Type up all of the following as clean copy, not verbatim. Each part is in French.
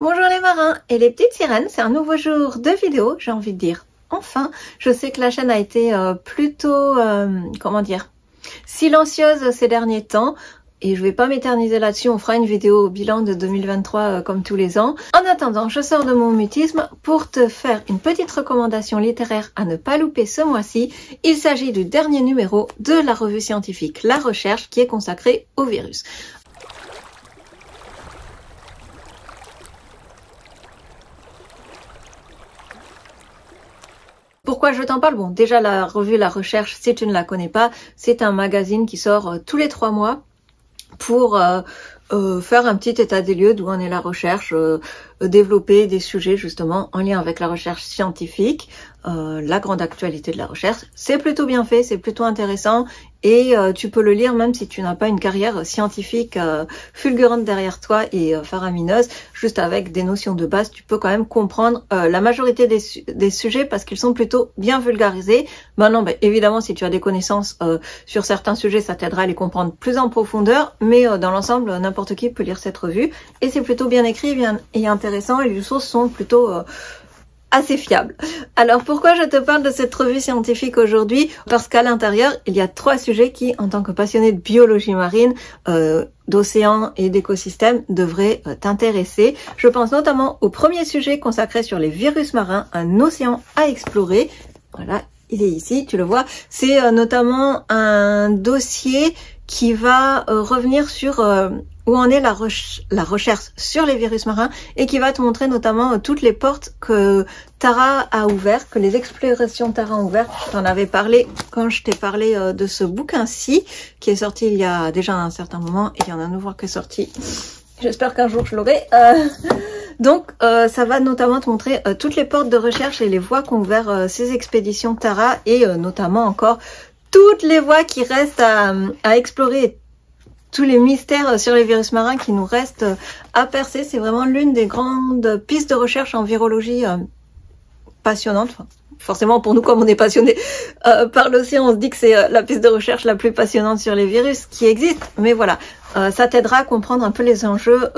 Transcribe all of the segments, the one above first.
Bonjour les marins et les petites sirènes, c'est un nouveau jour de vidéo, j'ai envie de dire. Enfin, je sais que la chaîne a été plutôt, silencieuse ces derniers temps. Et je vais pas m'éterniser là-dessus, on fera une vidéo bilan de 2023 comme tous les ans. En attendant, je sors de mon mutisme pour te faire une petite recommandation littéraire à ne pas louper ce mois-ci. Il s'agit du dernier numéro de la revue scientifique La Recherche qui est consacrée au virus. Pourquoi je t'en parle? Bon, déjà la revue La Recherche, si tu ne la connais pas, c'est un magazine qui sort tous les 3 mois pour faire un petit état des lieux d'où en est la recherche, développer des sujets justement en lien avec la recherche scientifique, la grande actualité de la recherche. C'est plutôt bien fait, c'est plutôt intéressant et tu peux le lire même si tu n'as pas une carrière scientifique fulgurante derrière toi et faramineuse. Juste avec des notions de base, tu peux quand même comprendre la majorité des sujets parce qu'ils sont plutôt bien vulgarisés. Maintenant, évidemment, si tu as des connaissances sur certains sujets, ça t'aidera à les comprendre plus en profondeur, mais dans l'ensemble, n'importe qui peut lire cette revue et c'est plutôt bien écrit et intéressant et les sources sont plutôt assez fiables. Alors pourquoi je te parle de cette revue scientifique aujourd'hui? Parce qu'à l'intérieur, il y a 3 sujets qui, en tant que passionné de biologie marine, d'océan et d'écosystèmes, devraient t'intéresser. Je pense notamment au premier sujet consacré sur les virus marins, un océan à explorer. Voilà, il est ici, tu le vois. C'est notamment un dossier qui va revenir sur où en est la recherche sur les virus marins et qui va te montrer notamment toutes les portes que Tara a ouvertes, que les explorations Tara ont ouvertes. Je t'en avais parlé quand je t'ai parlé de ce bouquin-ci qui est sorti il y a déjà un certain moment et il y en a un nouveau qui est sorti. J'espère qu'un jour je l'aurai. Donc ça va notamment te montrer toutes les portes de recherche et les voies qu'ont ouvert ces expéditions Tara et notamment encore toutes les voies qui restent à explorer, tous les mystères sur les virus marins qui nous restent à percer. C'est vraiment l'une des grandes pistes de recherche en virologie passionnante. Enfin, forcément pour nous, comme on est passionné par l'océan, on se dit que c'est la piste de recherche la plus passionnante sur les virus qui existe. Mais voilà, ça t'aidera à comprendre un peu les enjeux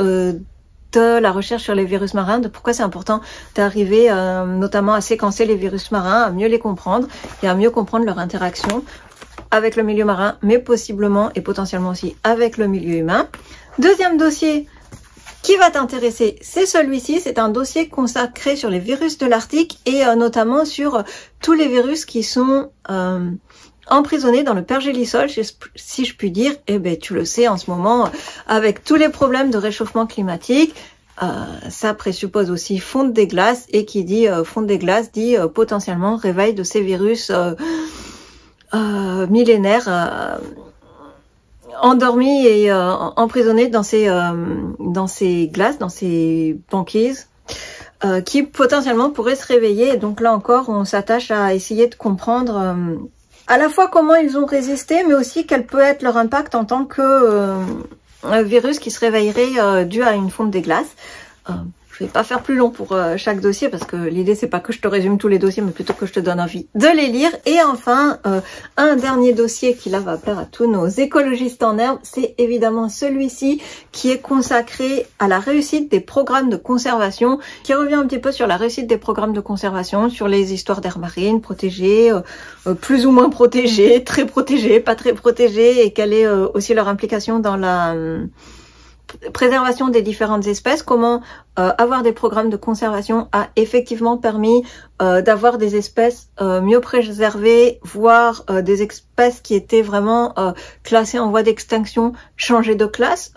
de la recherche sur les virus marins, de pourquoi c'est important d'arriver notamment à séquencer les virus marins, à mieux les comprendre et à mieux comprendre leur interaction avec le milieu marin, mais possiblement et potentiellement aussi avec le milieu humain. Deuxième dossier qui va t'intéresser, c'est celui-ci. C'est un dossier consacré sur les virus de l'Arctique et notamment sur tous les virus qui sont emprisonnés dans le pergélisol, si je puis dire. Et ben tu le sais en ce moment, avec tous les problèmes de réchauffement climatique, ça présuppose aussi fonte des glaces, et qui dit fonte des glaces dit potentiellement réveil de ces virus millénaires endormis et emprisonnés dans ces glaces, dans ces banquises, qui potentiellement pourraient se réveiller. Et donc là encore, on s'attache à essayer de comprendre à la fois comment ils ont résisté, mais aussi quel peut être leur impact en tant que virus qui se réveillerait dû à une fonte des glaces. Je vais pas faire plus long pour chaque dossier parce que l'idée c'est pas que je te résume tous les dossiers, mais plutôt que je te donne envie de les lire. Et enfin, un dernier dossier qui là va plaire à tous nos écologistes en herbe, c'est évidemment celui-ci qui est consacré à la réussite des programmes de conservation, qui revient un petit peu sur la réussite des programmes de conservation, sur les histoires d'aires marines protégées, plus ou moins protégées, très protégées, pas très protégées, et quelle est aussi leur implication dans la préservation des différentes espèces, comment avoir des programmes de conservation a effectivement permis d'avoir des espèces mieux préservées, voire des espèces qui étaient vraiment classées en voie d'extinction, changer de classe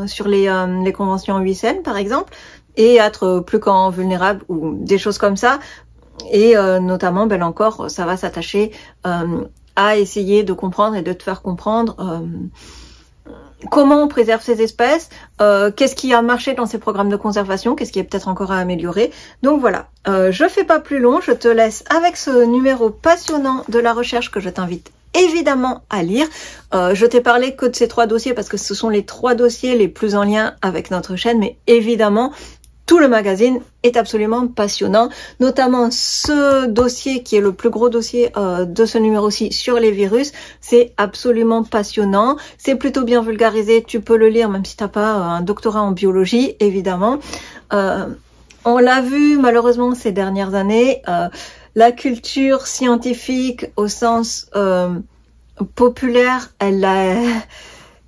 sur les conventions UICN par exemple, et être plus qu'en vulnérables ou des choses comme ça. Et notamment, là encore, ça va s'attacher à essayer de comprendre et de te faire comprendre comment on préserve ces espèces, qu'est-ce qui a marché dans ces programmes de conservation, qu'est-ce qui est peut-être encore à améliorer. Donc voilà, je fais pas plus long, je te laisse avec ce numéro passionnant de la recherche que je t'invite évidemment à lire. Je t'ai parlé que de ces 3 dossiers parce que ce sont les 3 dossiers les plus en lien avec notre chaîne, mais évidemment, tout le magazine est absolument passionnant, notamment ce dossier qui est le plus gros dossier de ce numéro-ci sur les virus. C'est absolument passionnant, c'est plutôt bien vulgarisé, tu peux le lire même si t'as pas un doctorat en biologie, évidemment. On l'a vu malheureusement ces dernières années, la culture scientifique au sens populaire, elle a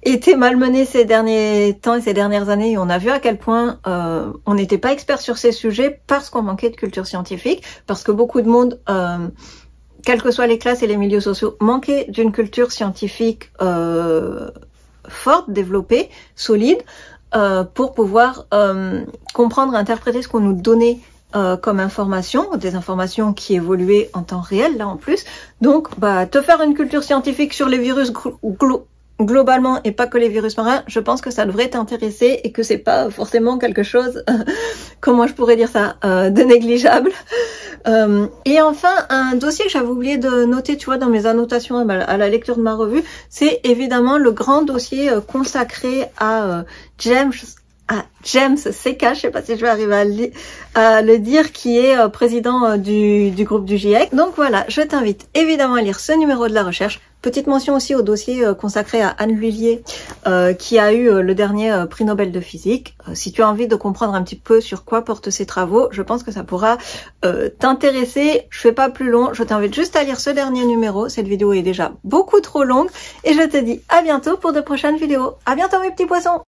été malmenée ces derniers temps et ces dernières années, et on a vu à quel point on n'était pas expert sur ces sujets parce qu'on manquait de culture scientifique, parce que beaucoup de monde, quelles que soient les classes et les milieux sociaux, manquaient d'une culture scientifique forte, développée, solide, pour pouvoir comprendre, interpréter ce qu'on nous donnait comme information, des informations qui évoluaient en temps réel, là en plus. Donc, te faire une culture scientifique sur les virus globalement et pas que les virus marins, je pense que ça devrait t'intéresser et que c'est pas forcément quelque chose, comment je pourrais dire ça, de négligeable. Et enfin, un dossier que j'avais oublié de noter, tu vois, dans mes annotations à la lecture de ma revue, c'est évidemment le grand dossier consacré à James Seka, je sais pas si je vais arriver à le dire, qui est président du groupe du GIEC. Donc voilà, je t'invite évidemment à lire ce numéro de la recherche. Petite mention aussi au dossier consacré à Anne Lullier, qui a eu le dernier prix Nobel de physique. Si tu as envie de comprendre un petit peu sur quoi portent ses travaux, je pense que ça pourra t'intéresser. Je fais pas plus long, je t'invite juste à lire ce dernier numéro. Cette vidéo est déjà beaucoup trop longue et je te dis à bientôt pour de prochaines vidéos. À bientôt mes petits poissons!